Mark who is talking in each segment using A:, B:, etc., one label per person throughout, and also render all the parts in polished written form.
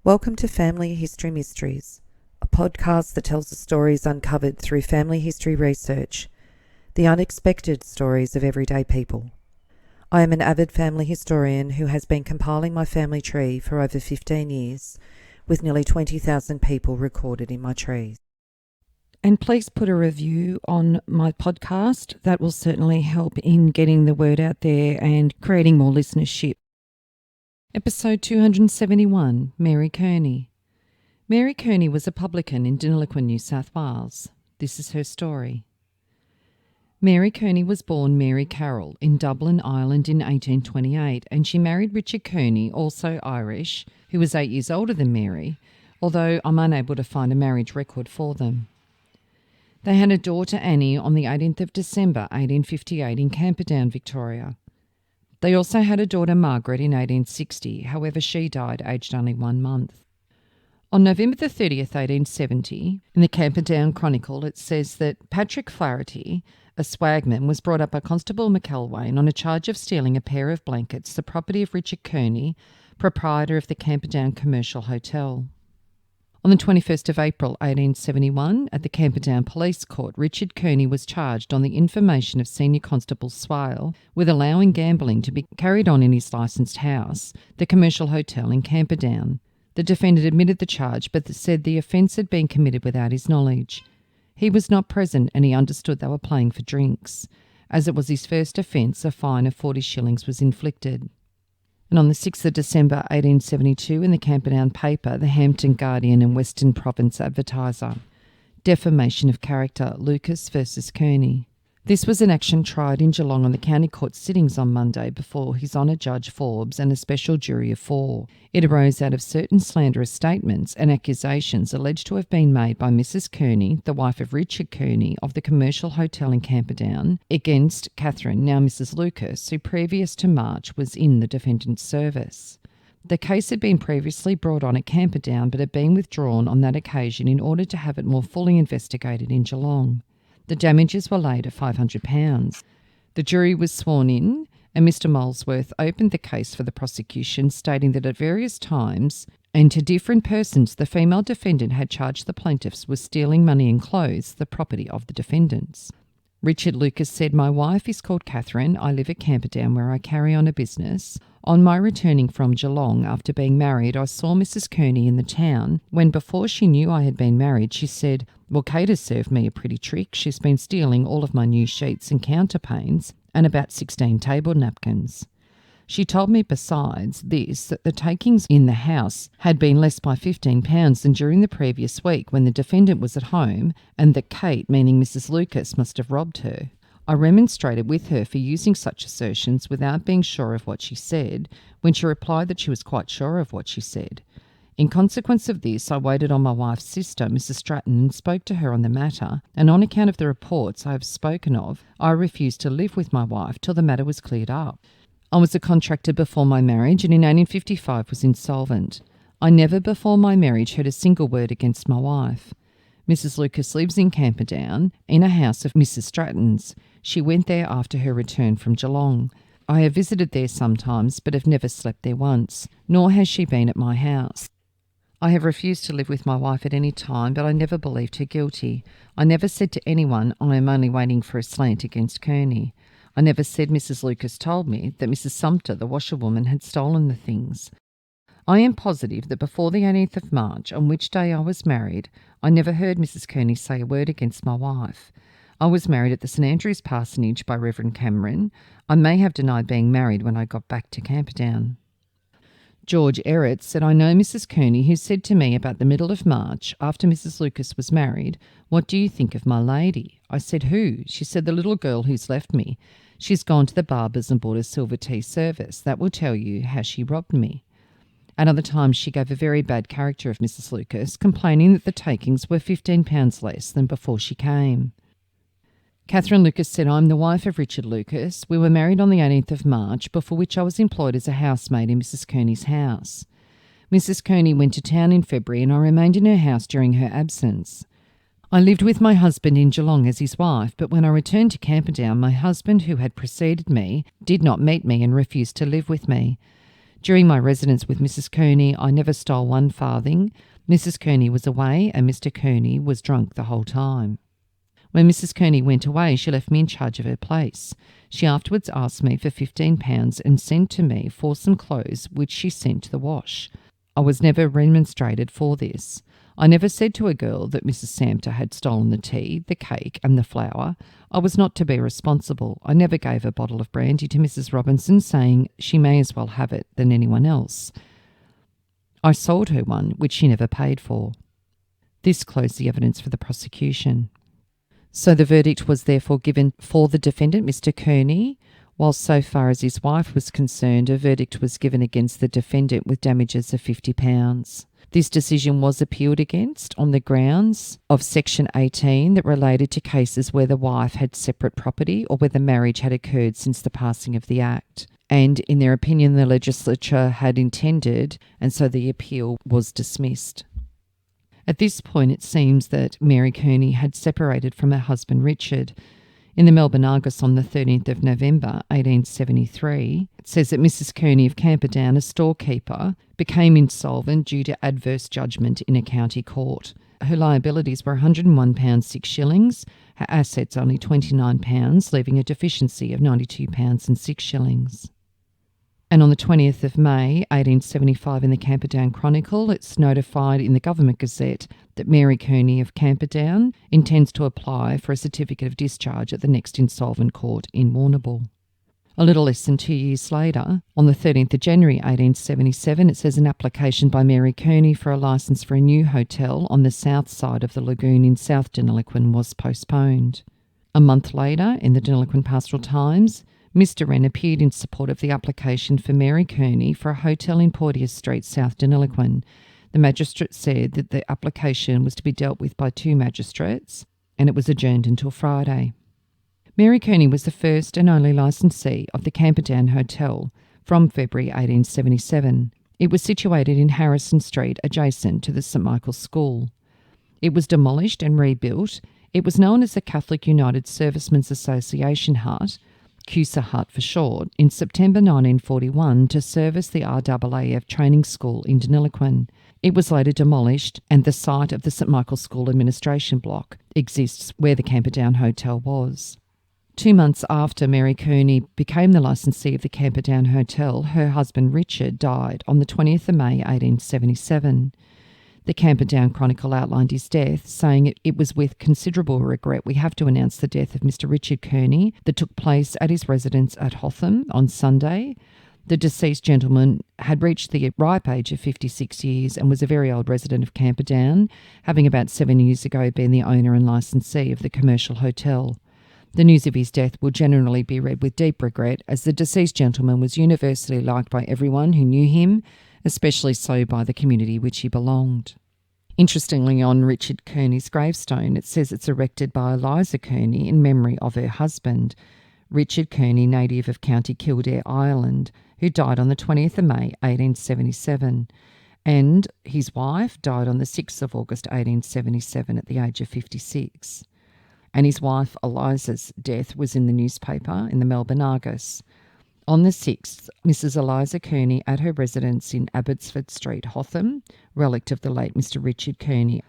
A: Welcome to Family History Mysteries, a podcast that tells the stories uncovered through family history research, the unexpected stories of everyday people. I am an avid family historian who has been compiling my family tree for over 15 years, with nearly 20,000 people recorded in my trees. And please put a review on my podcast. That will certainly help in getting the word out there and creating more listenership. Episode 271, Mary Kearney. Mary Kearney was a publican in Deniliquin, New South Wales. This is her story. Mary Kearney was born Mary Carroll in Dublin, Ireland in 1828, and she married Richard Kearney, also Irish, who was 8 years older than Mary, although I'm unable to find a marriage record for them. They had a daughter, Annie, on the 18th of December 1858 in Camperdown, Victoria. They also had a daughter, Margaret, in 1860, however she died aged only 1 month. On November the 30th, 1870, in the Camperdown Chronicle, it says that Patrick Flaherty, a swagman, was brought up by Constable McElwain on a charge of stealing a pair of blankets, the property of Richard Kearney, proprietor of the Camperdown Commercial Hotel. On the 21st of April 1871, at the Camperdown Police Court, Richard Kearney was charged on the information of Senior Constable Swale with allowing gambling to be carried on in his licensed house, the Commercial Hotel in Camperdown. The defendant admitted the charge but said the offence had been committed without his knowledge. He was not present and he understood they were playing for drinks. As it was his first offence, a fine of 40 shillings was inflicted. And on the 6th of December 1872, in the Camperdown paper, the Hampton Guardian and Western Province Advertiser, defamation of character, Lucas versus Kearney. This was an action tried in Geelong on the County Court sittings on Monday before His Honour Judge Forbes and a special jury of 4. It arose out of certain slanderous statements and accusations alleged to have been made by Mrs. Kearney, the wife of Richard Kearney of the Commercial Hotel in Camperdown, against Catherine, now Mrs. Lucas, who previous to March was in the defendant's service. The case had been previously brought on at Camperdown but had been withdrawn on that occasion in order to have it more fully investigated in Geelong. The damages were laid at £500. The jury was sworn in, and Mr. Molesworth opened the case for the prosecution, stating that at various times and to different persons the female defendant had charged the plaintiffs with stealing money and clothes, the property of the defendants. Richard Lucas said, "My wife is called Catherine. I live at Camperdown where I carry on a business. On my returning from Geelong after being married, I saw Mrs. Kearney in the town when before she knew I had been married, she said, 'Well, Kate has served me a pretty trick. She's been stealing all of my new sheets and counterpanes and about 16 table napkins.' She told me besides this that the takings in the house had been less by £15 than during the previous week when the defendant was at home, and that Kate, meaning Mrs. Lucas, must have robbed her. I remonstrated with her for using such assertions without being sure of what she said, when she replied that she was quite sure of what she said. In consequence of this, I waited on my wife's sister, Mrs. Stratton, and spoke to her on the matter, and on account of the reports I have spoken of, I refused to live with my wife till the matter was cleared up. I was a contractor before my marriage and in 1855 was insolvent. I never before my marriage heard a single word against my wife. Mrs. Lucas lives in Camperdown, in a house of Mrs. Stratton's. She went there after her return from Geelong. I have visited there sometimes, but have never slept there once, nor has she been at my house. I have refused to live with my wife at any time, but I never believed her guilty. I never said to anyone, I am only waiting for a slant against Kearney. I never said Mrs. Lucas told me that Mrs. Sumpter, the washerwoman, had stolen the things. I am positive that before the 18th of March, on which day I was married, I never heard Mrs. Kearney say a word against my wife. I was married at the St Andrews Parsonage by Reverend Cameron. I may have denied being married when I got back to Camperdown." George Errett said, "I know Mrs. Kearney, who said to me about the middle of March, after Mrs. Lucas was married, 'What do you think of my lady?' I said, 'Who?' She said, 'The little girl who's left me. She's gone to the barber's and bought a silver tea service. That will tell you how she robbed me.' At other times she gave a very bad character of Mrs. Lucas, complaining that the takings were £15 less than before she came." Catherine Lucas said, "I'm the wife of Richard Lucas. We were married on the 18th of March, before which I was employed as a housemaid in Mrs. Kearney's house. Mrs. Kearney went to town in February and I remained in her house during her absence. I lived with my husband in Geelong as his wife, but when I returned to Camperdown, my husband, who had preceded me, did not meet me and refused to live with me.
B: During my residence with Mrs. Kearney, I never stole one farthing. Mrs. Kearney was away and Mr. Kearney was drunk the whole time. When Mrs. Kearney went away, she left me in charge of her place. She afterwards asked me for £15 and sent to me for some clothes which she sent to the wash. I was never remonstrated for this. I never said to a girl that Mrs. Samter had stolen the tea, the cake and the flour. I was not to be responsible. I never gave a bottle of brandy to Mrs. Robinson, saying she may as well have it than anyone else. I sold her one, which she never paid for. This closed the evidence for the prosecution. So the verdict was therefore given for the defendant, Mr. Kearney, while so far as his wife was concerned, a verdict was given against the defendant with damages of £50. This decision was appealed against on the grounds of Section 18 that related to cases where the wife had separate property or where the marriage had occurred since the passing of the Act. And in their opinion, the legislature had intended, and so the appeal was dismissed. At this point, it seems that Mary Kearney had separated from her husband Richard. In the Melbourne Argus on the 13th of November 1873, it says that Mrs. Kearney of Camperdown, a storekeeper, became insolvent due to adverse judgment in a county court. Her liabilities were £101 6 her assets only £29, leaving a deficiency of £92 6. And on the 20th of May 1875 in the Camperdown Chronicle, it's notified in the Government Gazette that Mary Kearney of Camperdown intends to apply for a certificate of discharge at the next insolvent court in Warrnambool. A little less than 2 years later, on the 13th of January 1877, it says an application by Mary Kearney for a licence for a new hotel on the south side of the lagoon in South Deniliquin was postponed. A month later, in the Deniliquin Pastoral Times, Mr. Wren appeared in support of the application for Mary Kearney for a hotel in Porteous Street, South Deniliquin. The magistrate said that the application was to be dealt with by 2 magistrates, and it was adjourned until Friday. Mary Kearney was the first and only licensee of the Camperdown Hotel from February 1877. It was situated in Harrison Street, adjacent to the St Michael's School. It was demolished and rebuilt. It was known as the Catholic United Servicemen's Association Hut, CUSA Hut for short, in September 1941 to service the RAAF training school in Deniliquin. It was later demolished, and the site of the St Michael's School administration block exists where the Camperdown Hotel was. 2 months after Mary Kearney became the licensee of the Camperdown Hotel, her husband Richard died on the 20th of May 1877. The Camperdown Chronicle outlined his death, saying it was with considerable regret we have to announce the death of Mr. Richard Kearney that took place at his residence at Hotham on Sunday. The deceased gentleman had reached the ripe age of 56 years and was a very old resident of Camperdown, having about 7 years ago been the owner and licensee of the commercial hotel. The news of his death will generally be read with deep regret, as the deceased gentleman was universally liked by everyone who knew him, especially so by the community which he belonged. Interestingly, on Richard Kearney's gravestone, it says it's erected by Eliza Kearney in memory of her husband, Richard Kearney, native of County Kildare, Ireland, who died on the 20th of May 1877, and his wife died on the 6th of August 1877 at the age of 56. And his wife Eliza's death was in the newspaper in the Melbourne Argus. On the 6th, Mrs. Eliza Kearney at her residence in Abbotsford Street, Hotham, relict of the late Mr. Richard Kearney.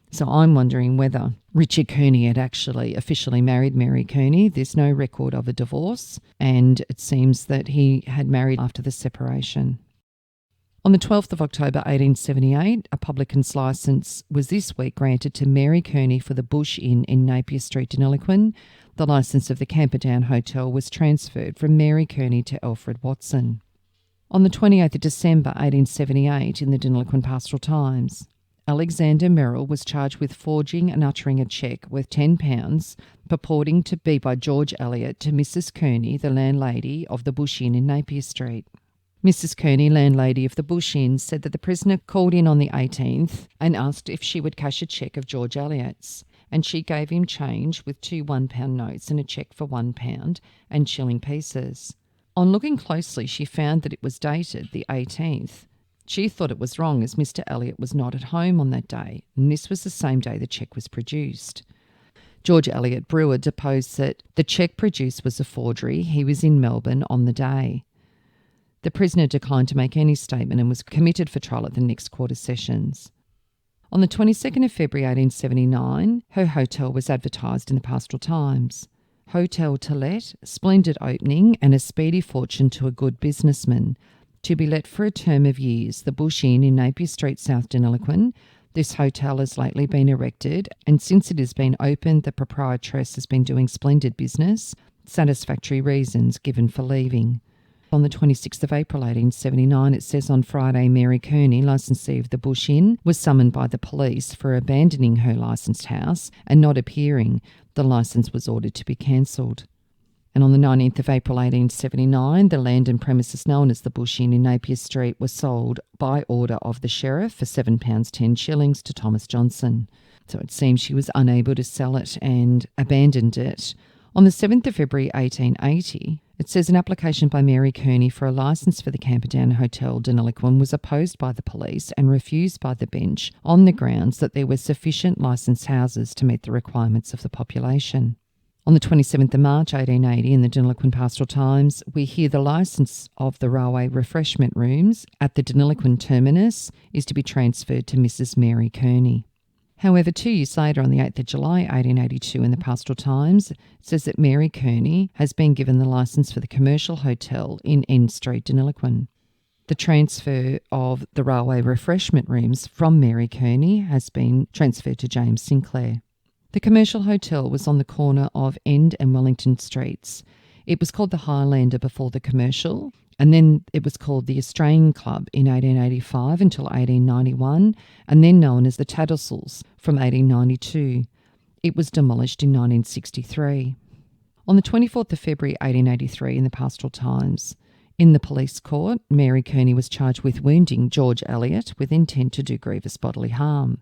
B: So I'm wondering whether Richard Kearney had actually officially married Mary Kearney. There's no record of a divorce, and it seems that he had married after the separation. On the 12th of October 1878, a publican's licence was this week granted to Mary Kearney for the Bush Inn in Napier Street, Deniliquin. The licence of the Camperdown Hotel was transferred from Mary Kearney to Alfred Watson. On the 28th of December 1878, in the Deniliquin Pastoral Times, Alexander Merrill was charged with forging and uttering a cheque worth £10, purporting to be by George Elliott to Mrs. Kearney, the landlady of the Bush Inn in Napier Street. Mrs. Kearney, landlady of the Bush Inn, said that the prisoner called in on the 18th and asked if she would cash a cheque of George Elliott's, and she gave him change with 2 £1 notes and a cheque for £1 and shilling pieces. On looking closely, she found that it was dated the 18th. She thought it was wrong as Mr. Elliott was not at home on that day, and this was the same day the cheque was produced. George Elliott Brewer deposed that the cheque produced was a forgery. He was in Melbourne on the day. The prisoner declined to make any statement and was committed for trial at the next quarter sessions. On the 22nd of February 1879, her hotel was advertised in the Pastoral Times. Hotel to let, splendid opening and a speedy fortune to a good businessman. To be let for a term of years, the Bush Inn in Napier Street, South Deniliquin. This hotel has lately been erected, and since it has been opened, the proprietress has been doing splendid business. Satisfactory reasons given for leaving. On the 26th of April 1879, it says on Friday, Mary Kearney, licensee of the Bush Inn, was summoned by the police for abandoning her licensed house and not appearing. The licence was ordered to be cancelled. And on the 19th of April 1879, the land and premises known as the Bush Inn in Napier Street were sold by order of the sheriff for £7.10 to Thomas Johnson. So it seems she was unable to sell it and abandoned it. On the 7th of February 1880, it says an application by Mary Kearney for a licence for the Camperdown Hotel Deniliquin was opposed by the police and refused by the bench on the grounds that there were sufficient licensed houses to meet the requirements of the population. On the 27th of March 1880 in the Deniliquin Pastoral Times, we hear the licence of the railway refreshment rooms at the Deniliquin terminus is to be transferred to Mrs. Mary Kearney. However, 2 years later, on the 8th of July 1882 in the Pastoral Times, it says that Mary Kearney has been given the licence for the commercial hotel in N Street, Deniliquin. The transfer of the railway refreshment rooms from Mary Kearney has been transferred to James Sinclair. The commercial hotel was on the corner of End and Wellington Streets. It was called the Highlander before the commercial, and then it was called the Australian Club in 1885 until 1891, and then known as the Tattersalls from 1892. It was demolished in 1963. On the 24th of February 1883 in the Pastoral Times, in the police court, Mary Kearney was charged with wounding George Elliott with intent to do grievous bodily harm.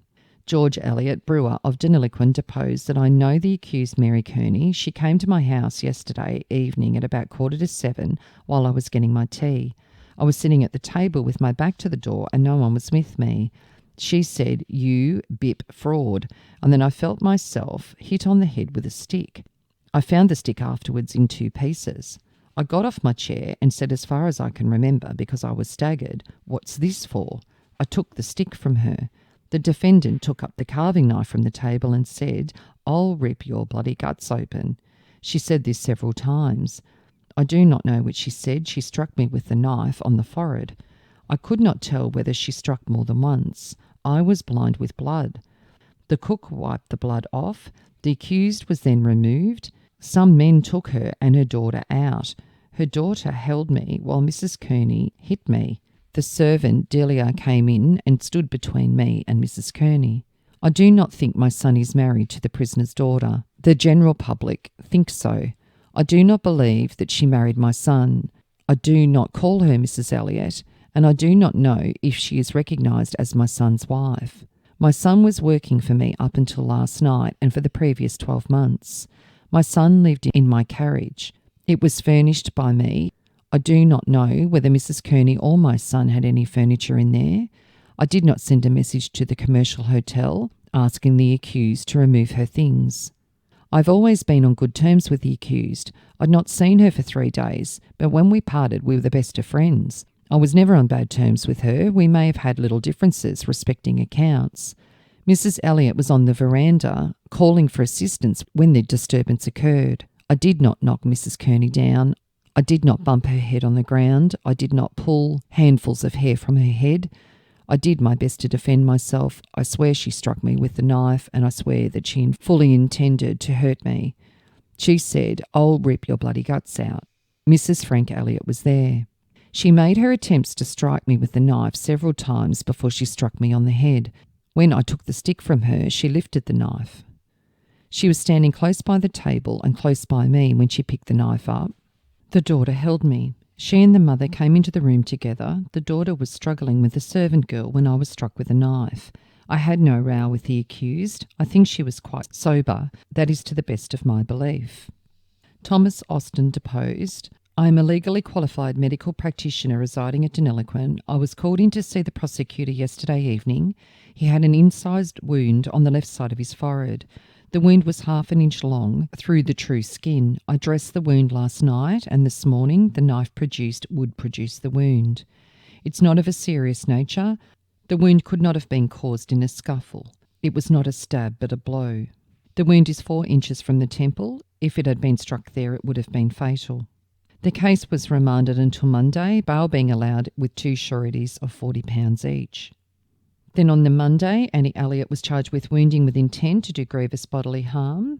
B: George Elliott, brewer of Deniliquin, deposed that I know the accused Mary Kearney. She came to my house yesterday evening at about 7:15 while I was getting my tea. I was sitting at the table with my back to the door and no one was with me. She said, "You bip fraud," and then I felt myself hit on the head with a stick. I found the stick afterwards in 2 pieces. I got off my chair and said, as far as I can remember, because I was staggered, "What's this for?" I took the stick from her. The defendant took up the carving knife from the table and said, "I'll rip your bloody guts open." She said this several times. I do not know what she said. She struck me with the knife on the forehead. I could not tell whether she struck more than once. I was blind with blood. The cook wiped the blood off. The accused was then removed. Some men took her and her daughter out. Her daughter held me while Mrs. Kearney hit me. The servant, Delia, came in and stood between me and Mrs. Kearney. I do not think my son is married to the prisoner's daughter. The general public think so. I do not believe that she married my son. I do not call her Mrs. Elliott, and I do not know if she is recognised as my son's wife. My son was working for me up until last night and for the previous 12 months. My son lived in my carriage. It was furnished by me. I do not know whether Mrs. Kearney or my son had any furniture in there. I did not send a message to the commercial hotel asking the accused to remove her things. I've always been on good terms with the accused. I'd not seen her for 3 days, but when we parted we were the best of friends. I was never on bad terms with her. We may have had little differences respecting accounts. Mrs. Elliott was on the veranda calling for assistance when the disturbance occurred. I did not knock Mrs. Kearney down. I did not bump her head on the ground. I did not pull handfuls of hair from her head. I did my best to defend myself. I swear she struck me with the knife, and I swear that she fully intended to hurt me. She said, "I'll rip your bloody guts out." Mrs. Frank Elliott was there. She made her attempts to strike me with the knife several times before she struck me on the head. When I took the stick from her, she lifted the knife. She was standing close by the table and close by me when she picked the knife up. The daughter held me. She and the mother came into the room together. The daughter was struggling with the servant girl when I was struck with a knife. I had no row with the accused. I think she was quite sober. That is to the best of my belief. Thomas Austin deposed, "I am a legally qualified medical practitioner residing at Deniliquin. I was called in to see the prosecutor yesterday evening. He had an incised wound on the left side of his forehead. The wound was 1/2 inch long through the true skin. I dressed the wound last night, and this morning the knife would produce the wound. It's not of a serious nature. The wound could not have been caused in a scuffle. It was not a stab but a blow. The wound is 4 inches from the temple. If it had been struck there, it would have been fatal. The case was remanded until Monday, bail being allowed with 2 sureties of £40 each. Then on the Monday, Annie Elliott was charged with wounding with intent to do grievous bodily harm.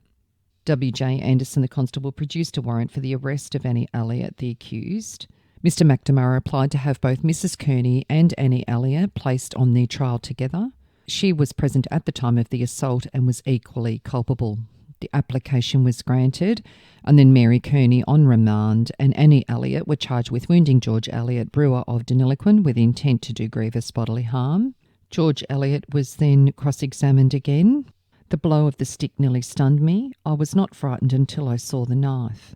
B: W.J. Anderson, the constable, produced a warrant for the arrest of Annie Elliott, the accused. Mr McNamara applied to have both Mrs Kearney and Annie Elliott placed on their trial together. She was present at the time of the assault and was equally culpable. The application was granted, and then Mary Kearney on remand and Annie Elliott were charged with wounding George Elliott, brewer of Deniliquin, with intent to do grievous bodily harm. George Elliott was then cross-examined again. The blow of the stick nearly stunned me. I was not frightened until I saw the knife.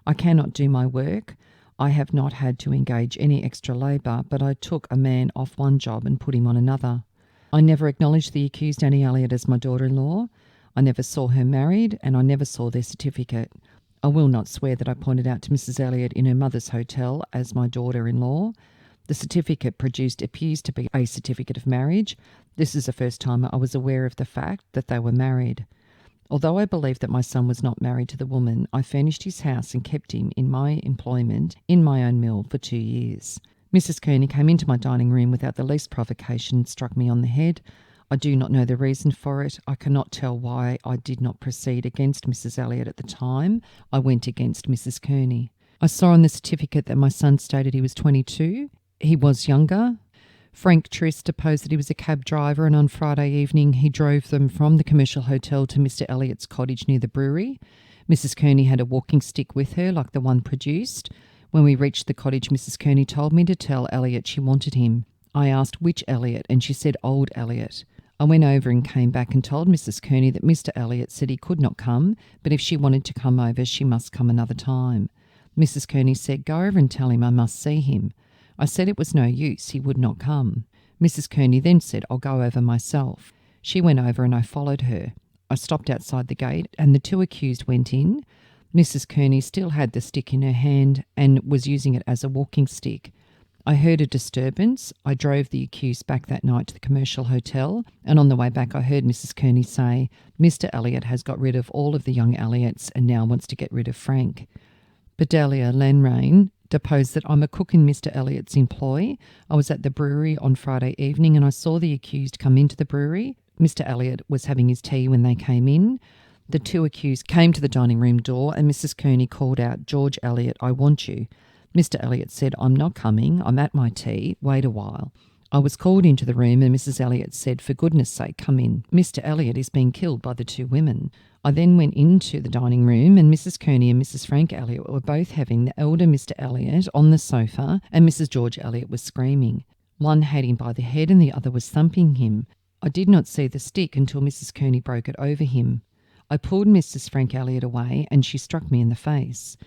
B: I cannot do my work. I have not had to engage any extra labour, but I took a man off one job and put him on another. I never acknowledged the accused Annie Elliott as my daughter-in-law. I never saw her married, and I never saw their certificate. I will not swear that I pointed out to Mrs Elliott in her mother's hotel as my daughter-in-law. The certificate produced appears to be a certificate of marriage. This is the first time I was aware of the fact that they were married. Although I believe that my son was not married to the woman, I furnished his house and kept him in my employment in my own mill for 2 years. Mrs Kearney came into my dining room without the least provocation and struck me on the head. I do not know the reason for it. I cannot tell why I did not proceed against Mrs Elliott at the time. I went against Mrs Kearney. I saw on the certificate that my son stated he was 22. He was younger. Frank Trist deposed that he was a cab driver, and on Friday evening he drove them from the commercial hotel to Mr Elliott's cottage near the brewery. Mrs Kearney had a walking stick with her like the one produced. When we reached the cottage, Mrs Kearney told me to tell Elliott she wanted him. I asked which Elliott, and she said old Elliott. I went over and came back and told Mrs Kearney that Mr Elliott said he could not come, but if she wanted to come over, she must come another time. Mrs Kearney said, "Go over and tell him I must see him." I said it was no use, he would not come. Mrs Kearney then said, "I'll go over myself." She went over and I followed her. I stopped outside the gate and the 2 accused went in. Mrs Kearney still had the stick in her hand and was using it as a walking stick. I heard a disturbance. I drove the accused back that night to the commercial hotel, and on the way back I heard Mrs Kearney say, "Mr Elliott has got rid of all of the young Elliotts and now wants to get rid of Frank." Bedelia Lanrain deposed that I'm a cook in Mr Elliott's employ. I was at the brewery on Friday evening and I saw the accused come into the brewery. Mr Elliott was having his tea when they came in. The 2 accused came to the dining room door and Mrs Kearney called out, "George Elliott, I want you." Mr Elliott said, "I'm not coming. I'm at my tea. Wait a while." I was called into the room and Mrs Elliott said, "For goodness sake, come in. Mr Elliott is being killed by the 2 women." I then went into the dining room and Mrs Kearney and Mrs Frank Elliott were both having the elder Mr Elliott on the sofa and Mrs George Elliott was screaming. One had him by the head and the other was thumping him. I did not see the stick until Mrs Kearney broke it over him. I pulled Mrs Frank Elliott away and she struck me in the face.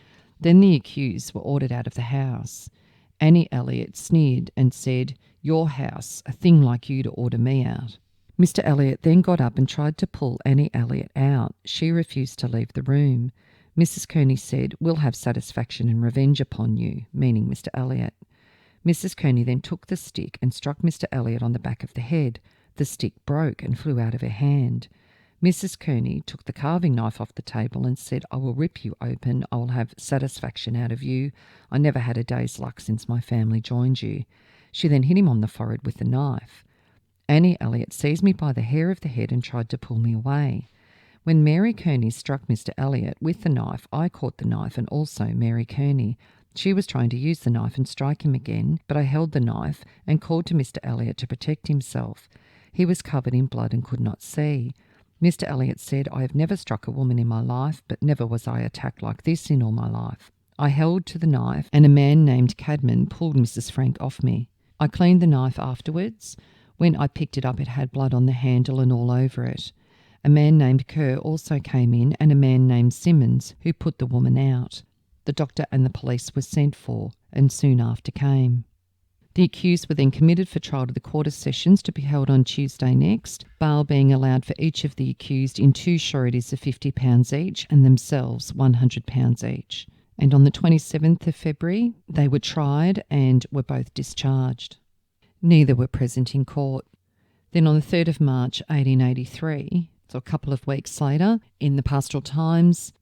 B: Then the accused were ordered out of the house. Annie Elliott sneered and said, "Your house, a thing like you to order me out." Mr Elliott then got up and tried to pull Annie Elliott out. She refused to leave the room. Mrs Kearney said, "We'll have satisfaction and revenge upon you," meaning Mr Elliott. Mrs Kearney then took the stick and struck Mr Elliott on the back of the head. The stick broke and flew out of her hand. Mrs Kearney took the carving knife off the table and said, "I will rip you open. I will have satisfaction out of you. I never had a day's luck since my family joined you." She then hit him on the forehead with the knife. Annie Elliott seized me by the hair of the head and tried to pull me away. When Mary Kearney struck Mr Elliott with the knife, I caught the knife and also Mary Kearney. She was trying to use the knife and strike him again, but I held the knife and called to Mr Elliott to protect himself. He was covered in blood and could not see. Mr Elliott said, "I have never struck a woman in my life, but never was I attacked like this in all my life." I held to the knife and a man named Cadman pulled Mrs Frank off me. I cleaned the knife afterwards. When I picked it up, it had blood on the handle and all over it. A man named Kerr also came in and a man named Simmons, who put the woman out. The doctor and the police were sent for and soon after came. The accused were then committed for trial to the Court of Sessions to be held on Tuesday next, bail being allowed for each of the accused in 2 sureties of £50 each and themselves £100 each. And on the 27th of February, they were tried and were both discharged. Neither were present in court. Then on the 3rd of March 1883, so a couple of weeks later, in the Pastoral Times,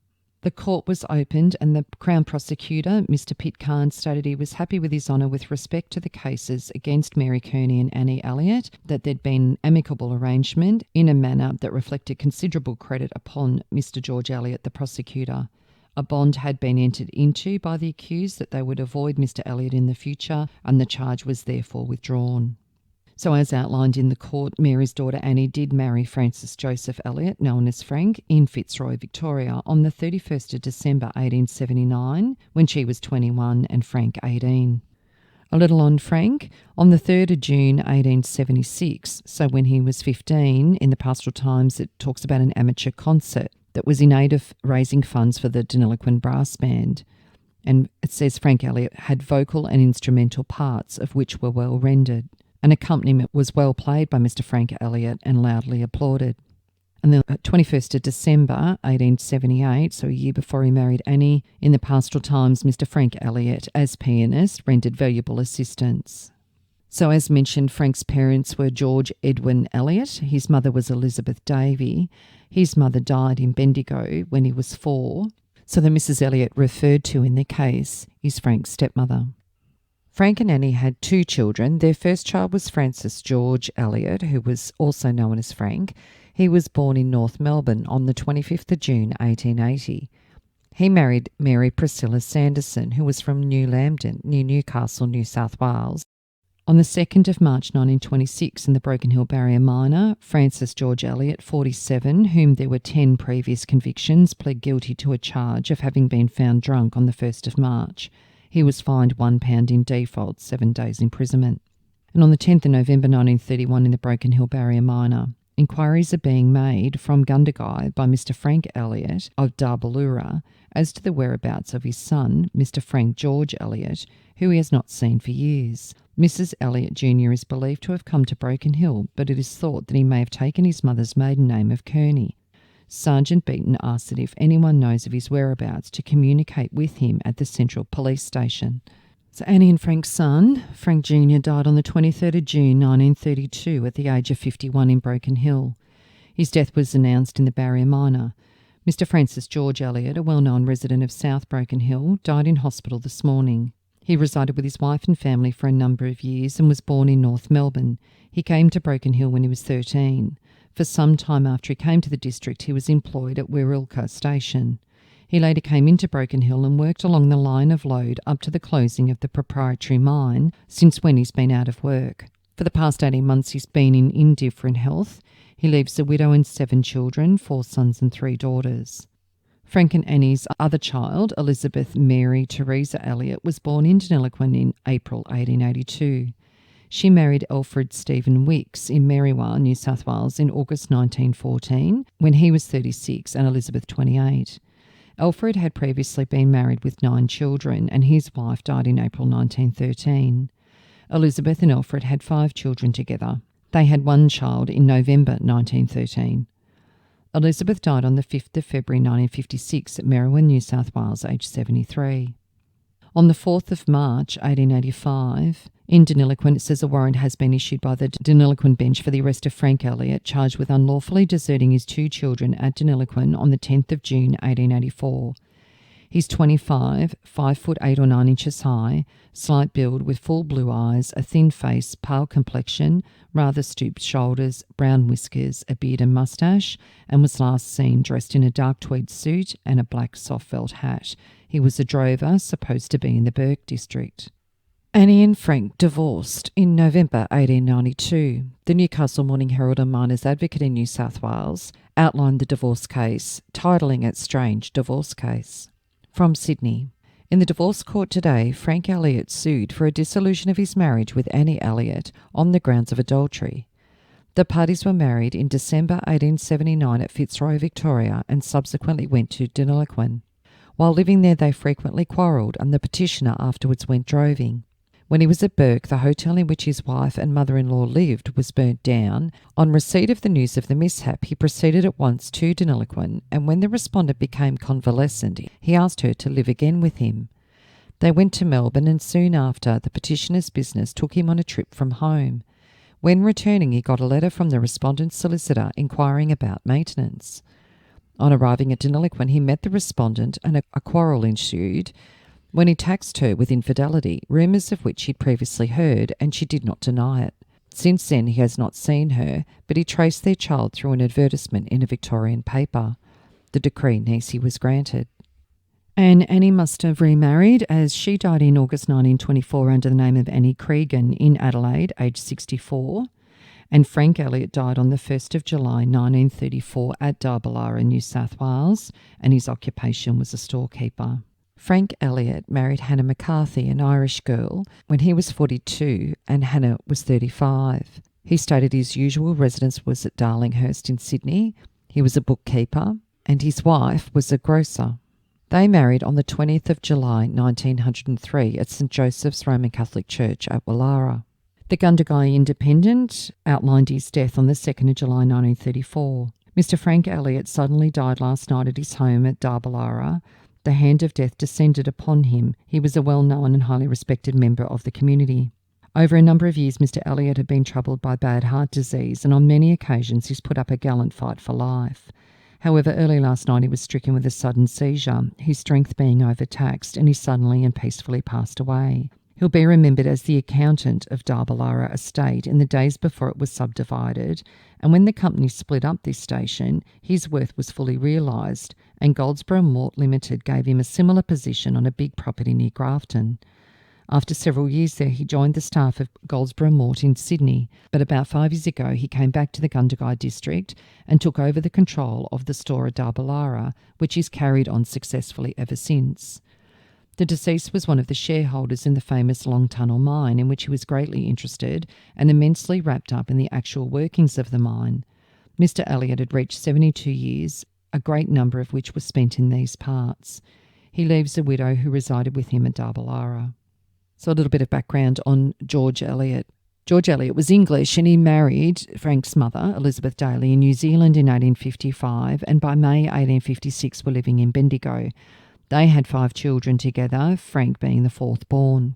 B: the court was opened and the Crown Prosecutor, Mr Pitcairn, stated he was happy with His Honour with respect to the cases against Mary Kearney and Annie Elliott, that there'd been an amicable arrangement in a manner that reflected considerable credit upon Mr George Elliott, the prosecutor. A bond had been entered into by the accused that they would avoid Mr Elliott in the future, and the charge was therefore withdrawn. So as outlined in the court, Mary's daughter Annie did marry Francis Joseph Elliott, known as Frank, in Fitzroy, Victoria, on the 31st of December 1879, when she was 21 and Frank 18. A little on Frank, on the 3rd of June 1876, so when he was 15, in the Pastoral Times it talks about an amateur concert that was in aid of raising funds for the Deniliquin Brass Band. And it says Frank Elliott had vocal and instrumental parts, of which were well rendered. An accompaniment was well played by Mr Frank Elliott and loudly applauded. And the 21st of December 1878, so a year before he married Annie, in the Pastoral Times, Mr Frank Elliott, as pianist, rendered valuable assistance. So as mentioned, Frank's parents were George Edwin Elliott. His mother was Elizabeth Davy. His mother died in Bendigo when he was 4. So the Mrs Elliott referred to in the case is Frank's stepmother. Frank and Annie had 2 children. Their first child was Francis George Elliott, who was also known as Frank. He was born in North Melbourne on the 25th of June 1880. He married Mary Priscilla Sanderson, who was from New Lambton, near Newcastle, New South Wales. On the 2nd of March 1926, in the Broken Hill Barrier Minor, Francis George Elliott, 47, whom there were 10 previous convictions, pled guilty to a charge of having been found drunk on the 1st of March. He was fined £1 in default, 7 days imprisonment. And on the 10th of November 1931, in the Broken Hill Barrier Minor, inquiries are being made from Gundagai by Mr Frank Elliott of Darballura as to the whereabouts of his son, Mr Frank George Elliott, who he has not seen for years. Mrs Elliott Jr. is believed to have come to Broken Hill, but it is thought that he may have taken his mother's maiden name of Kearney. Sergeant Beaton asked that if anyone knows of his whereabouts to communicate with him at the Central Police Station. So Annie and Frank's son, Frank Jr., died on the 23rd of June 1932 at the age of 51 in Broken Hill. His death was announced in the Barrier Minor. Mr Francis George Elliott, a well-known resident of South Broken Hill, died in hospital this morning. He resided with his wife and family for a number of years and was born in North Melbourne. He came to Broken Hill when he was 13. For some time after he came to the district, he was employed at Wirrilka Station. He later came into Broken Hill and worked along the line of load up to the closing of the proprietary mine, since when he's been out of work. For the past 18 months he's been in indifferent health. He leaves a widow and 7 children, 4 sons and 3 daughters. Frank and Annie's other child, Elizabeth Mary Teresa Elliott, was born in Deniliquin in April 1882. She married Alfred Stephen Wicks in Merriwa, New South Wales, in August 1914, when he was 36 and Elizabeth 28. Alfred had previously been married with 9 children, and his wife died in April 1913. Elizabeth and Alfred had 5 children together. They had 1 child in November 1913. Elizabeth died on the 5th of February 1956 at Merriwa, New South Wales, aged 73. On the 4th of March 1885, in Deniliquin, it says a warrant has been issued by the Deniliquin bench for the arrest of Frank Elliott, charged with unlawfully deserting his 2 children at Deniliquin on the 10th of June 1884. He's 25, 5 foot 8 or 9 inches high, slight build with full blue eyes, a thin face, pale complexion, rather stooped shoulders, brown whiskers, a beard and moustache, and was last seen dressed in a dark tweed suit and a black soft felt hat. He was a drover, supposed to be in the Burke district. Annie and Frank divorced in November 1892. The Newcastle Morning Herald and Miners Advocate in New South Wales outlined the divorce case, titling it Strange Divorce Case. From Sydney. In the divorce court today, Frank Elliott sued for a dissolution of his marriage with Annie Elliott on the grounds of adultery. The parties were married in December 1879 at Fitzroy, Victoria, and subsequently went to Deniliquin. While living there, they frequently quarrelled, and the petitioner afterwards went droving. When he was at Burke, the hotel in which his wife and mother-in-law lived was burnt down. On receipt of the news of the mishap, he proceeded at once to Deniliquin, and when the respondent became convalescent, he asked her to live again with him. They went to Melbourne, and soon after, the petitioner's business took him on a trip from home. When returning, he got a letter from the respondent's solicitor inquiring about maintenance. On arriving at Deniliquin, he met the respondent and a quarrel ensued when he taxed her with infidelity, rumours of which he'd previously heard, and she did not deny it. Since then, he has not seen her, but he traced their child through an advertisement in a Victorian paper. The decree nisi was granted. And Annie must have remarried, as she died in August 1924 under the name of Annie Cregan in Adelaide, aged 64. And Frank Elliott died on the 1st of July 1934 at Darbalara, New South Wales, and his occupation was a storekeeper. Frank Elliott married Hannah McCarthy, an Irish girl, when he was 42 and Hannah was 35. He stated his usual residence was at Darlinghurst in Sydney. He was a bookkeeper, and his wife was a grocer. They married on the 20th of July 1903 at St Joseph's Roman Catholic Church at Wallara. The Gundagai Independent outlined his death on the 2nd of July 1934. Mr Frank Elliott suddenly died last night at his home at Darbalara. The hand of death descended upon him. He was a well-known and highly respected member of the community. Over a number of years, Mr Elliott had been troubled by bad heart disease, and on many occasions he's put up a gallant fight for life. However, early last night he was stricken with a sudden seizure, his strength being overtaxed, and he suddenly and peacefully passed away. He'll be remembered as the accountant of Darbalara Estate in the days before it was subdivided, and when the company split up this station, his worth was fully realised, and Goldsboro Mort Limited gave him a similar position on a big property near Grafton. After several years there, he joined the staff of Goldsboro Mort in Sydney, but about 5 years ago he came back to the Gundagai district and took over the control of the store at Darbalara, which he's carried on successfully ever since. The deceased was one of the shareholders in the famous Long Tunnel mine, in which he was greatly interested and immensely wrapped up in the actual workings of the mine. Mr Elliott had reached 72 years, a great number of which were spent in these parts. He leaves a widow who resided with him at Darbalara. So a little bit of background on George Elliott. George Elliott was English, and he married Frank's mother, Elizabeth Daly, in New Zealand in 1855, and by May 1856 were living in Bendigo. They had 5 children together, Frank being the 4th born.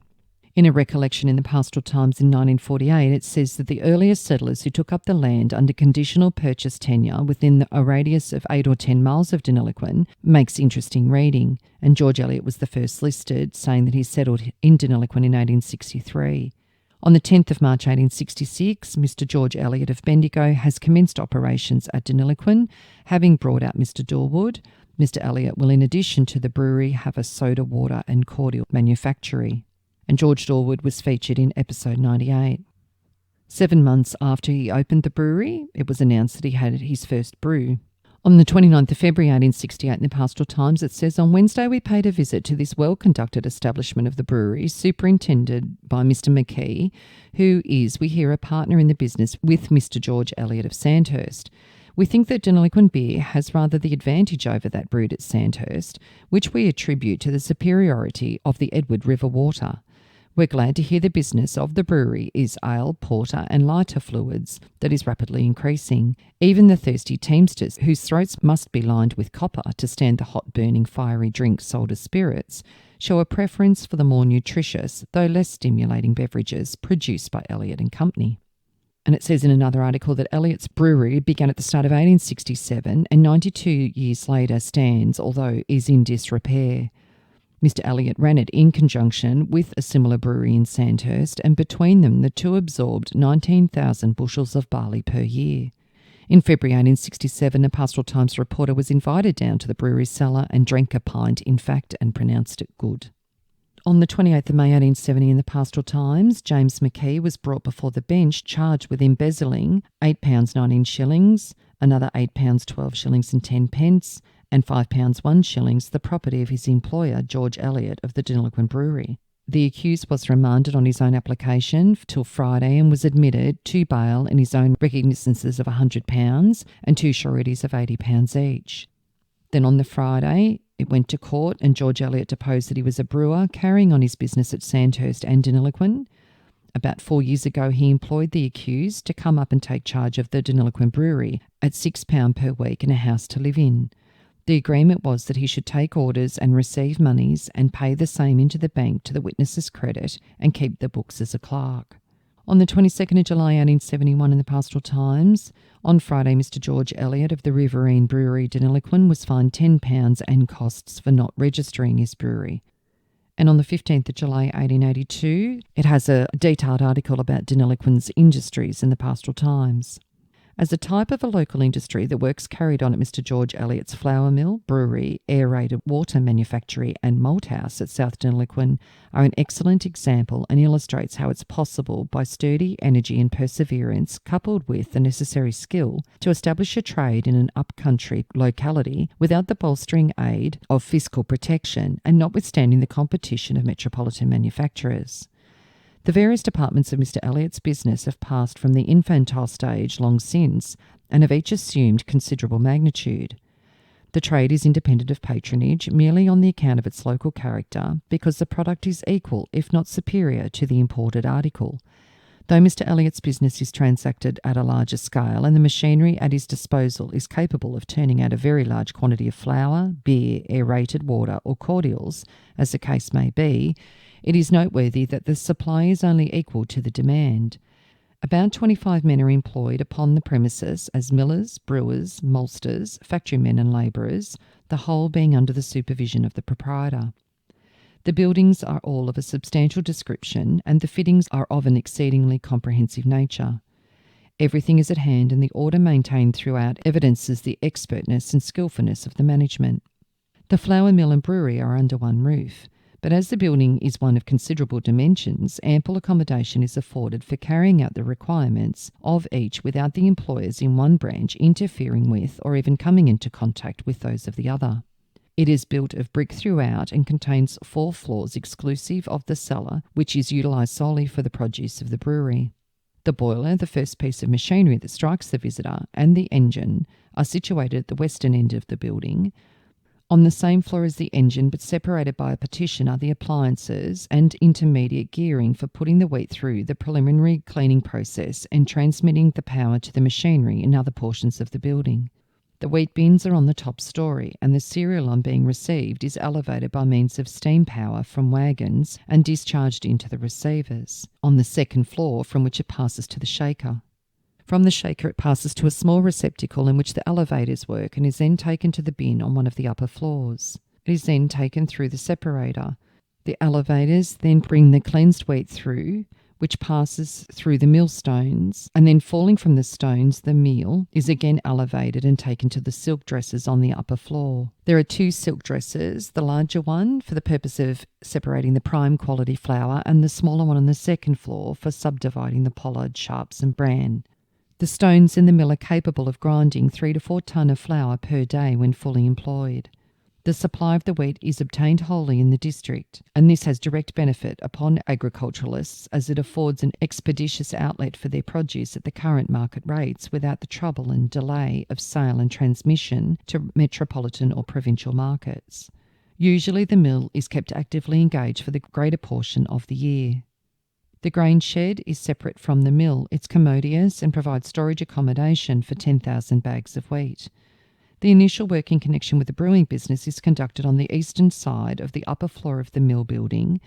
B: In a recollection in the Pastoral Times in 1948, it says that the earliest settlers who took up the land under conditional purchase tenure within a radius of 8 or 10 miles of Deniliquin makes interesting reading, and George Elliott was the first listed, saying that he settled in Deniliquin in 1863. On the 10th of March 1866, Mr George Elliott of Bendigo has commenced operations at Deniliquin, having brought out Mr Dorwood. Mr Elliott will, in addition to the brewery, have a soda, water and cordial manufactory. And George Dorwood was featured in episode 98. 7 months after he opened the brewery, it was announced that he had his first brew. On the 29th of February 1868 in the Pastoral Times, it says, "On Wednesday we paid a visit to this well-conducted establishment of the brewery, superintended by Mr McKee, who is, we hear, a partner in the business with Mr George Elliott of Sandhurst. We think that Deniliquin beer has rather the advantage over that brewed at Sandhurst, which we attribute to the superiority of the Edward River water. We're glad to hear the business of the brewery is ale, porter and lighter fluids that is rapidly increasing. Even the thirsty teamsters, whose throats must be lined with copper to stand the hot burning fiery drinks sold as spirits, show a preference for the more nutritious, though less stimulating beverages produced by Elliott and Company." And it says in another article that Elliott's brewery began at the start of 1867 and 92 years later stands, although is in disrepair. Mr Elliott ran it in conjunction with a similar brewery in Sandhurst, and between them the two absorbed 19,000 bushels of barley per year. In February 1867, a Pastoral Times reporter was invited down to the brewery's cellar and drank a pint, in fact, and pronounced it good. On the 28th of May 1870 in the Pastoral Times, James McKee was brought before the bench charged with embezzling £8 19 shillings, another £8 12 shillings and 10 pence, and £5 1 shillings, the property of his employer, George Elliott of the Deniliquin Brewery. The accused was remanded on his own application till Friday and was admitted to bail in his own recognisances of £100 and 2 sureties of £80 each. Then on the Friday, It went to court, and George Elliot deposed that he was a brewer carrying on his business at Sandhurst and Deniliquin. About 4 years ago, he employed the accused to come up and take charge of the Deniliquin brewery at £6 per week and a house to live in. The agreement was that he should take orders and receive monies and pay the same into the bank to the witness's credit and keep the books as a clerk. On the 22nd of July 1871 in the Pastoral Times, on Friday, Mr. George Elliot of the Riverine Brewery, Deniliquin, was fined £10 and costs for not registering his brewery. And on the 15th of July 1882, it has a detailed article about Deniliquin's industries in the Pastoral Times. As a type of a local industry, the works carried on at Mr. George Elliot's flour mill, brewery, aerated water manufactory and malt house at South Deniliquin are an excellent example and illustrates how it's possible by sturdy energy and perseverance coupled with the necessary skill to establish a trade in an up-country locality without the bolstering aid of fiscal protection and notwithstanding the competition of metropolitan manufacturers. The various departments of Mr. Elliot's business have passed from the infantile stage long since and have each assumed considerable magnitude. The trade is independent of patronage merely on the account of its local character because the product is equal, if not superior, to the imported article. Though Mr. Elliot's business is transacted at a larger scale and the machinery at his disposal is capable of turning out a very large quantity of flour, beer, aerated water or cordials, as the case may be, it is noteworthy that the supply is only equal to the demand. About 25 men are employed upon the premises as millers, brewers, maltsters, factorymen and labourers, the whole being under the supervision of the proprietor. The buildings are all of a substantial description and the fittings are of an exceedingly comprehensive nature. Everything is at hand and the order maintained throughout evidences the expertness and skilfulness of the management. The flour mill and brewery are under one roof, but as the building is one of considerable dimensions, ample accommodation is afforded for carrying out the requirements of each without the employers in one branch interfering with or even coming into contact with those of the other. It is built of brick throughout and contains 4 floors exclusive of the cellar, which is utilised solely for the produce of the brewery. The boiler, the first piece of machinery that strikes the visitor, and the engine are situated at the western end of the building. On the same floor as the engine, but separated by a partition, are the appliances and intermediate gearing for putting the wheat through the preliminary cleaning process and transmitting the power to the machinery in other portions of the building. The wheat bins are on the top story, and the cereal on being received is elevated by means of steam power from wagons and discharged into the receivers on the second floor, from which it passes to the shaker. From the shaker it passes to a small receptacle in which the elevators work and is then taken to the bin on one of the upper floors. It is then taken through the separator. The elevators then bring the cleansed wheat through, which passes through the millstones, and then falling from the stones, the meal is again elevated and taken to the silk dressers on the upper floor. There are 2 silk dressers, the larger one for the purpose of separating the prime quality flour and the smaller one on the second floor for subdividing the pollard, sharps and bran. The stones in the mill are capable of grinding 3 to 4 tonne of flour per day when fully employed. The supply of the wheat is obtained wholly in the district, and this has direct benefit upon agriculturalists as it affords an expeditious outlet for their produce at the current market rates without the trouble and delay of sale and transmission to metropolitan or provincial markets. Usually the mill is kept actively engaged for the greater portion of the year. The grain shed is separate from the mill. It's commodious and provides storage accommodation for 10,000 bags of wheat. The initial work in connection with the brewing business is conducted on the eastern side of the upper floor of the mill building.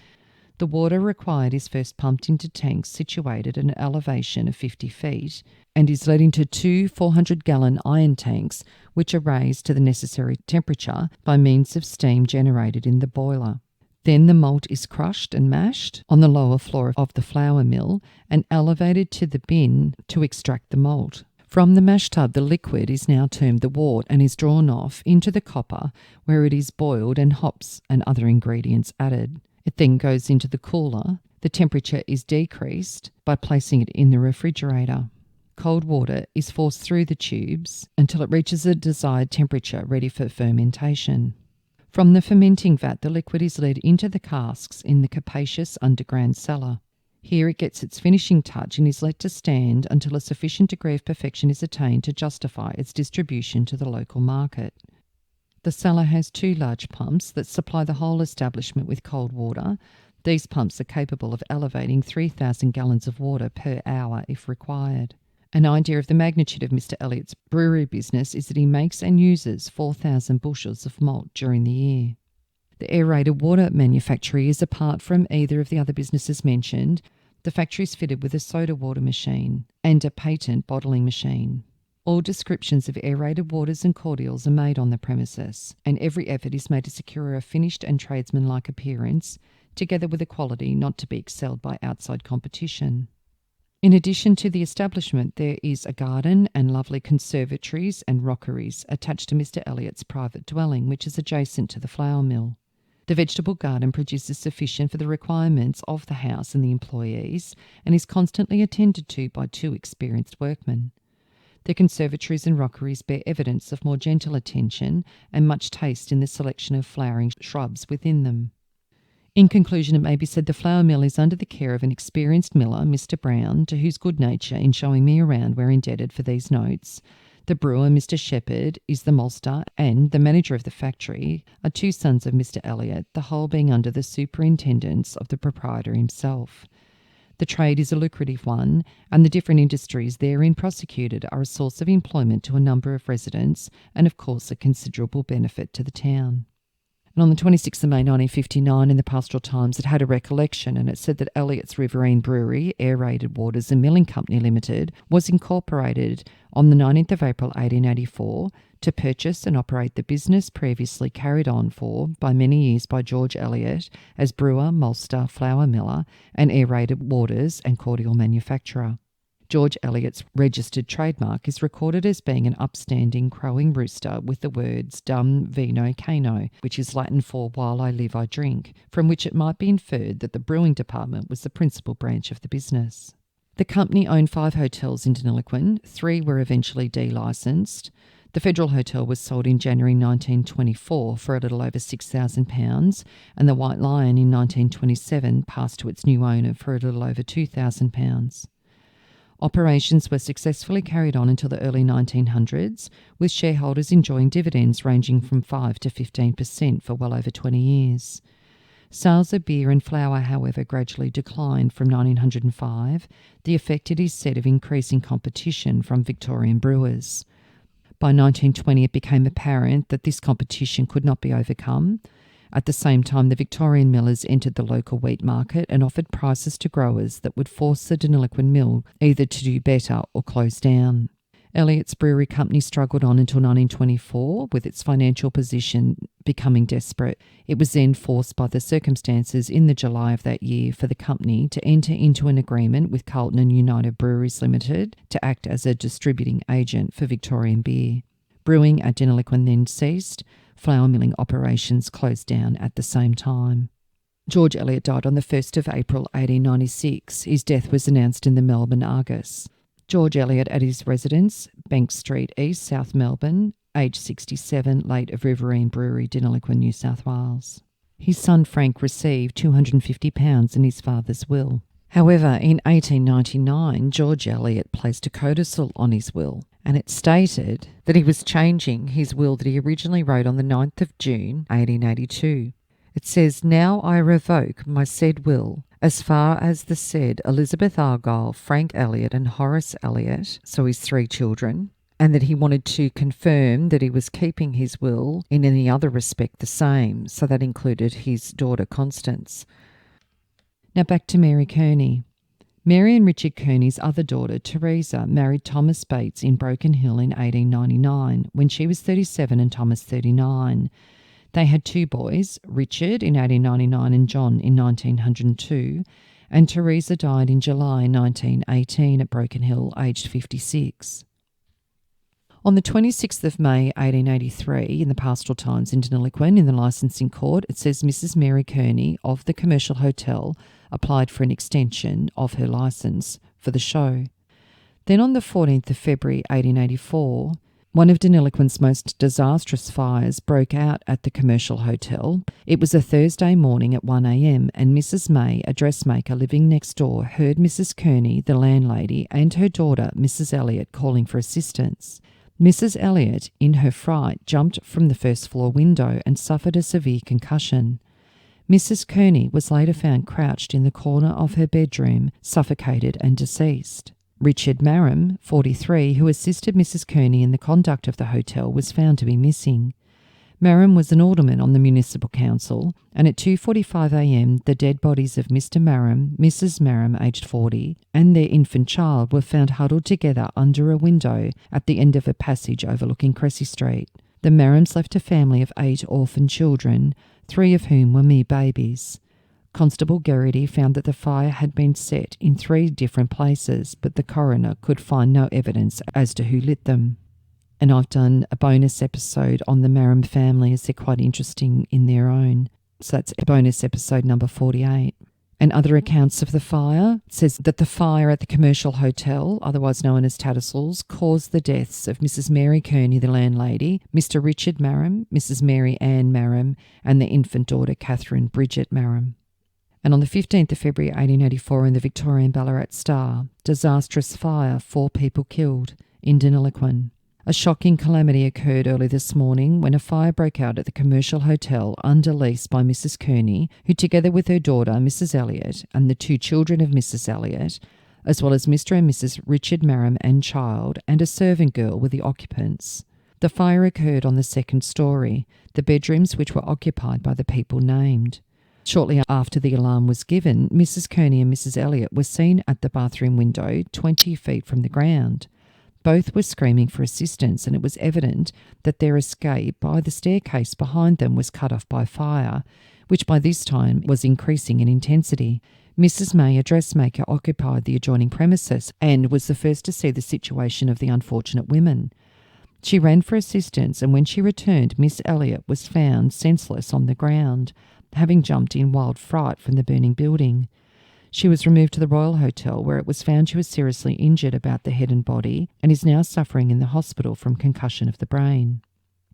B: The water required is first pumped into tanks situated at an elevation of 50 feet and is led into 2 400-gallon iron tanks, which are raised to the necessary temperature by means of steam generated in the boiler. Then the malt is crushed and mashed on the lower floor of the flour mill and elevated to the bin to extract the malt. From the mash tub, the liquid is now termed the wort and is drawn off into the copper, where it is boiled and hops and other ingredients added. It then goes into the cooler. The temperature is decreased by placing it in the refrigerator. Cold water is forced through the tubes until it reaches a desired temperature ready for fermentation. From the fermenting vat, the liquid is led into the casks in the capacious underground cellar. Here it gets its finishing touch and is let to stand until a sufficient degree of perfection is attained to justify its distribution to the local market. The cellar has 2 large pumps that supply the whole establishment with cold water. These pumps are capable of elevating 3,000 gallons of water per hour if required. An idea of the magnitude of Mr. Elliott's brewery business is that he makes and uses 4,000 bushels of malt during the year. The aerated water manufactory is apart from either of the other businesses mentioned. The factory is fitted with a soda water machine and a patent bottling machine. All descriptions of aerated waters and cordials are made on the premises, and every effort is made to secure a finished and tradesman-like appearance, together with a quality not to be excelled by outside competition. In addition to the establishment, there is a garden and lovely conservatories and rockeries attached to Mr. Elliott's private dwelling, which is adjacent to the flour mill. The vegetable garden produces sufficient for the requirements of the house and the employees, and is constantly attended to by 2 experienced workmen. The conservatories and rockeries bear evidence of more gentle attention and much taste in the selection of flowering shrubs within them. In conclusion, it may be said the flour mill is under the care of an experienced miller, Mr. Brown, to whose good nature in showing me around we're indebted for these notes. The brewer, Mr. Shepherd, is the maltster, and the manager of the factory are 2 sons of Mr. Elliott, the whole being under the superintendence of the proprietor himself. The trade is a lucrative one, and the different industries therein prosecuted are a source of employment to a number of residents, and of course a considerable benefit to the town. And on the 26th of May 1959 in the Pastoral Times, it had a recollection, and it said that Elliott's Riverine Brewery, Aerated Waters and Milling Company Limited was incorporated on the 19th of April 1884 to purchase and operate the business previously carried on by many years by George Elliott as brewer, maltster, flour miller and aerated waters and cordial manufacturer. George Elliott's registered trademark is recorded as being an upstanding crowing rooster with the words dum vino cano, which is Latin for while I live I drink, from which it might be inferred that the brewing department was the principal branch of the business. The company owned 5 hotels in Deniliquin. 3 were eventually delicensed. The Federal Hotel was sold in January 1924 for a little over £6,000, and the White Lion in 1927 passed to its new owner for a little over £2,000. Operations were successfully carried on until the early 1900s, with shareholders enjoying dividends ranging from 5 to 15% for well over 20 years. Sales of beer and flour, however, gradually declined from 1905, the effect, it is said, of increasing competition from Victorian brewers. By 1920, it became apparent that this competition could not be overcome. At the same time, the Victorian millers entered the local wheat market and offered prices to growers that would force the Deniliquin mill either to do better or close down. Elliott's Brewery Company struggled on until 1924, with its financial position becoming desperate. It was then forced by the circumstances in the July of that year for the company to enter into an agreement with Carlton and United Breweries Limited to act as a distributing agent for Victorian beer. Brewing at Deniliquin then ceased. Flour milling operations closed down at the same time. George Elliott died on the 1st of April 1896. His death was announced in the Melbourne Argus. George Elliott at his residence, Bank Street East, South Melbourne, aged 67, late of Riverine Brewery, Deniliquin, New South Wales. His son Frank received £250 in his father's will. However, in 1899, George Elliott placed a codicil on his will, and it stated that he was changing his will that he originally wrote on the 9th of June, 1882. It says, "Now I revoke my said will as far as the said Elizabeth Argyle, Frank Elliott and Horace Elliott," so his 3 children, and that he wanted to confirm that he was keeping his will in any other respect the same, so that included his daughter Constance. Now back to Mary Kearney. Mary and Richard Kearney's other daughter, Teresa, married Thomas Bates in Broken Hill in 1899, when she was 37 and Thomas 39. They had 2 boys, Richard in 1899 and John in 1902, and Teresa died in July 1918 at Broken Hill, aged 56. On the 26th of May 1883, in the Pastoral Times in Deniliquin, in the licensing court, it says Mrs. Mary Kearney of the Commercial Hotel applied for an extension of her licence for the show. Then on the 14th of February 1884, one of Deniliquin's most disastrous fires broke out at the Commercial Hotel. It was a Thursday morning at 1 a.m, and Mrs. May, a dressmaker living next door, heard Mrs. Kearney, the landlady, and her daughter, Mrs. Elliott, calling for assistance. Mrs. Elliot, in her fright, jumped from the first floor window and suffered a severe concussion. Mrs. Kearney was later found crouched in the corner of her bedroom, suffocated and deceased. Richard Marram, 43, who assisted Mrs. Kearney in the conduct of the hotel, was found to be missing. Marram was an alderman on the municipal council, and at 2:45 a.m. the dead bodies of Mr. Marram, Mrs. Marram, aged 40, and their infant child were found huddled together under a window at the end of a passage overlooking Cressy Street. The Marrams left a family of 8 orphan children, 3 of whom were mere babies. Constable Geraghty found that the fire had been set in 3 different places, but the coroner could find no evidence as to who lit them. And I've done a bonus episode on the Marram family, as they're quite interesting in their own. So that's bonus episode number 48. And other accounts of the fire says that the fire at the commercial hotel, otherwise known as Tattersalls, caused the deaths of Mrs. Mary Kearney, the landlady, Mr. Richard Marram, Mrs. Mary Ann Marram, and their infant daughter Catherine Bridget Marram. And on the 15th of February 1884 in the Victorian Ballarat Star, disastrous fire, 4 people killed in Deniliquin. A shocking calamity occurred early this morning when a fire broke out at the commercial hotel under lease by Mrs. Kearney, who together with her daughter Mrs. Elliot and the 2 children of Mrs. Elliot, as well as Mr. and Mrs. Richard Marram and child, and a servant girl were the occupants. The fire occurred on the 2nd story, the bedrooms which were occupied by the people named. Shortly after the alarm was given, Mrs. Kearney and Mrs. Elliot were seen at the bathroom window 20 feet from the ground. Both were screaming for assistance, and it was evident that their escape by the staircase behind them was cut off by fire, which by this time was increasing in intensity. Mrs. May, a dressmaker, occupied the adjoining premises and was the first to see the situation of the unfortunate women. She ran for assistance, and when she returned, Miss Elliot was found senseless on the ground, having jumped in wild fright from the burning building. She was removed to the Royal Hotel, where it was found she was seriously injured about the head and body and is now suffering in the hospital from concussion of the brain.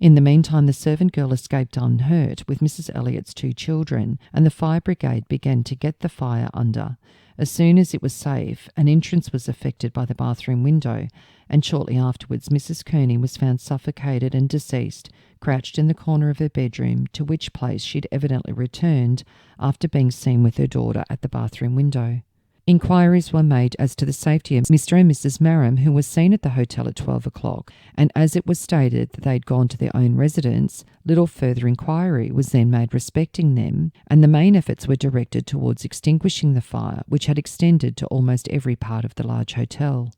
B: In the meantime, the servant girl escaped unhurt with Mrs. Elliot's 2 children, and the fire brigade began to get the fire under. As soon as it was safe, an entrance was effected by the bathroom window, and shortly afterwards Mrs. Kearney was found suffocated and deceased, crouched in the corner of her bedroom, to which place she'd evidently returned after being seen with her daughter at the bathroom window. Inquiries were made as to the safety of Mr. and Mrs. Marram, who were seen at the hotel at 12 o'clock, and as it was stated that they'd gone to their own residence, little further inquiry was then made respecting them, and the main efforts were directed towards extinguishing the fire, which had extended to almost every part of the large hotel.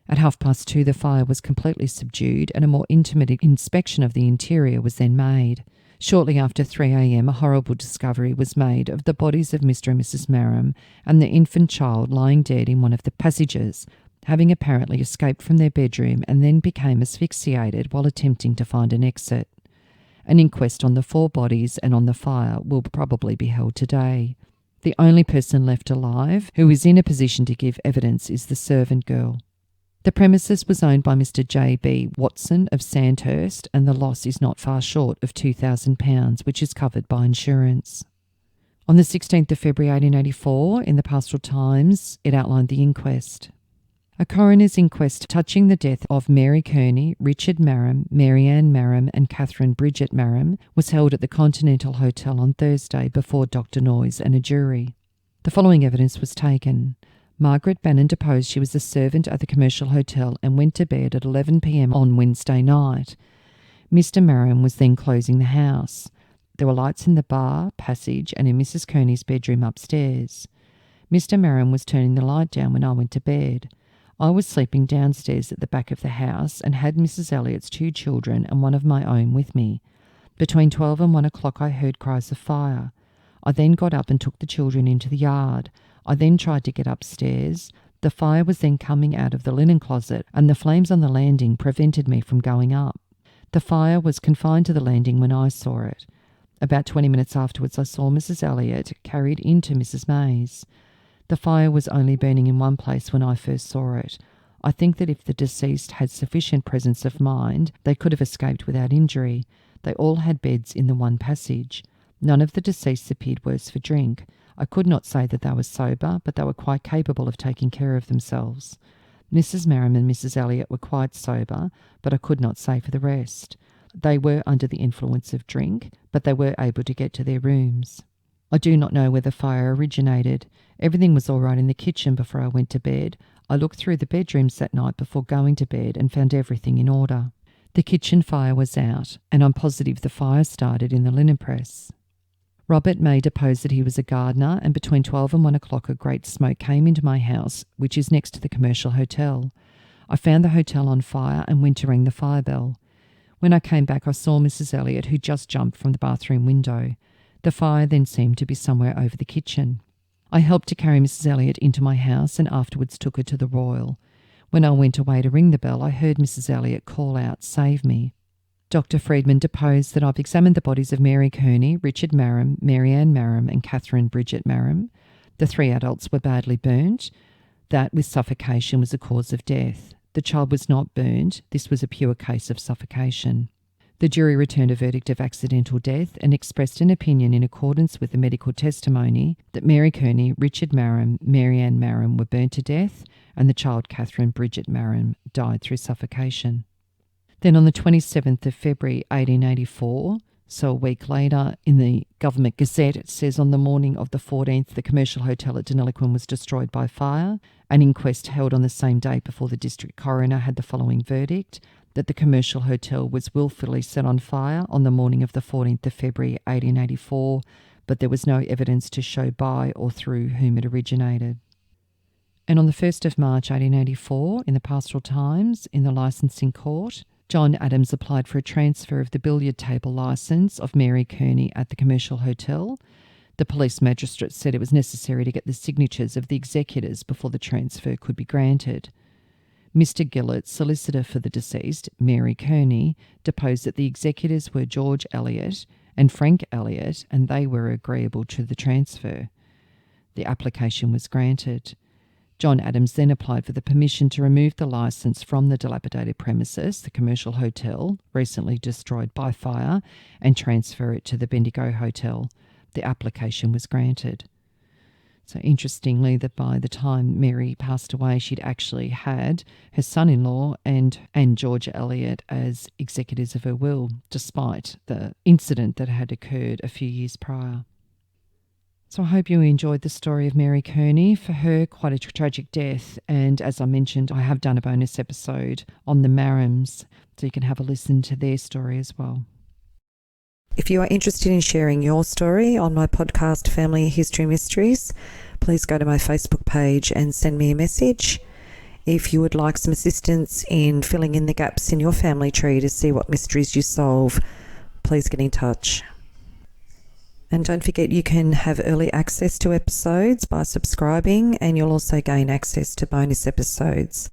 B: At 2:30, the fire was completely subdued, and a more intimate inspection of the interior was then made. Shortly after 3 a.m, a horrible discovery was made of the bodies of Mr. and Mrs. Marram and the infant child lying dead in one of the passages, having apparently escaped from their bedroom and then became asphyxiated while attempting to find an exit. An inquest on the 4 bodies and on the fire will probably be held today. The only person left alive who is in a position to give evidence is the servant girl. The premises was owned by Mr. J.B. Watson of Sandhurst, and the loss is not far short of £2,000, which is covered by insurance. On the 16th of February 1884, in the Pastoral Times, it outlined the inquest. A coroner's inquest touching the death of Mary Kearney, Richard Marram, Mary Ann Marram and Catherine Bridget Marram was held at the Continental Hotel on Thursday before Dr. Noyes and a jury. The following evidence was taken. Margaret Bannon deposed she was a servant at the commercial hotel and went to bed at 11 p.m. on Wednesday night. Mr. Marram was then closing the house. There were lights in the bar, passage, and in Mrs. Kearney's bedroom upstairs. Mr. Marram was turning the light down when I went to bed. I was sleeping downstairs at the back of the house and had Mrs. Elliot's 2 children and one of my own with me. Between 12 and 1 o'clock I heard cries of fire. I then got up and took the children into the yard. I then tried to get upstairs. The fire was then coming out of the linen closet, and the flames on the landing prevented me from going up. The fire was confined to the landing when I saw it. About 20 minutes afterwards, I saw Mrs. Elliot carried into Mrs. May's. The fire was only burning in one place when I first saw it. I think that if the deceased had sufficient presence of mind, they could have escaped without injury. They all had beds in the one passage. None of the deceased appeared worse for drink. I could not say that they were sober, but they were quite capable of taking care of themselves. Mrs. Marram and Mrs. Elliot were quite sober, but I could not say for the rest. They were under the influence of drink, but they were able to get to their rooms. I do not know where the fire originated. Everything was all right in the kitchen before I went to bed. I looked through the bedrooms that night before going to bed and found everything in order. The kitchen fire was out, and I'm positive the fire started in the linen press. Robert May deposed that he was a gardener, and between 12 and 1 o'clock a great smoke came into my house, which is next to the commercial hotel. I found the hotel on fire and went to ring the fire bell. When I came back, I saw Mrs. Elliot, who just jumped from the bathroom window. The fire then seemed to be somewhere over the kitchen. I helped to carry Mrs. Elliot into my house and afterwards took her to the Royal. When I went away to ring the bell, I heard Mrs. Elliot call out, "Save me." Dr. Friedman deposed that I've examined the bodies of Mary Kearney, Richard Marram, Mary Ann Marram and Catherine Bridget Marram. The 3 adults were badly burnt. That with suffocation was the cause of death. The child was not burnt. This was a pure case of suffocation. The jury returned a verdict of accidental death and expressed an opinion in accordance with the medical testimony that Mary Kearney, Richard Marram, Mary Ann Marram were burnt to death and the child Catherine Bridget Marram died through suffocation. Then on the 27th of February 1884, so a week later, in the Government Gazette, it says on the morning of the 14th, the commercial hotel at Deniliquin was destroyed by fire. An inquest held on the same date before the district coroner had the following verdict, that the commercial hotel was willfully set on fire on the morning of the 14th of February 1884, but there was no evidence to show by or through whom it originated. And on the 1st of March 1884, in the Pastoral Times, in the licensing court, John Adams applied for a transfer of the billiard table licence of Mary Kearney at the commercial hotel. The police magistrate said it was necessary to get the signatures of the executors before the transfer could be granted. Mr. Gillett, solicitor for the deceased, Mary Kearney, deposed that the executors were George Elliot and Frank Elliot, and they were agreeable to the transfer. The application was granted. John Adams then applied for the permission to remove the licence from the dilapidated premises, the commercial hotel, recently destroyed by fire, and transfer it to the Bendigo Hotel. The application was granted. So interestingly, that by the time Mary passed away, she'd actually had her son-in-law and George Elliot as executors of her will, despite the incident that had occurred a few years prior. So I hope you enjoyed the story of Mary Kearney. For her, quite a tragic death. And as I mentioned, I have done a bonus episode on the Marrams, so you can have a listen to their story as well.
A: If you are interested in sharing your story on my podcast, Family History Mysteries, please go to my Facebook page and send me a message. If you would like some assistance in filling in the gaps in your family tree to see what mysteries you solve, please get in touch. And don't forget, you can have early access to episodes by subscribing, and you'll also gain access to bonus episodes.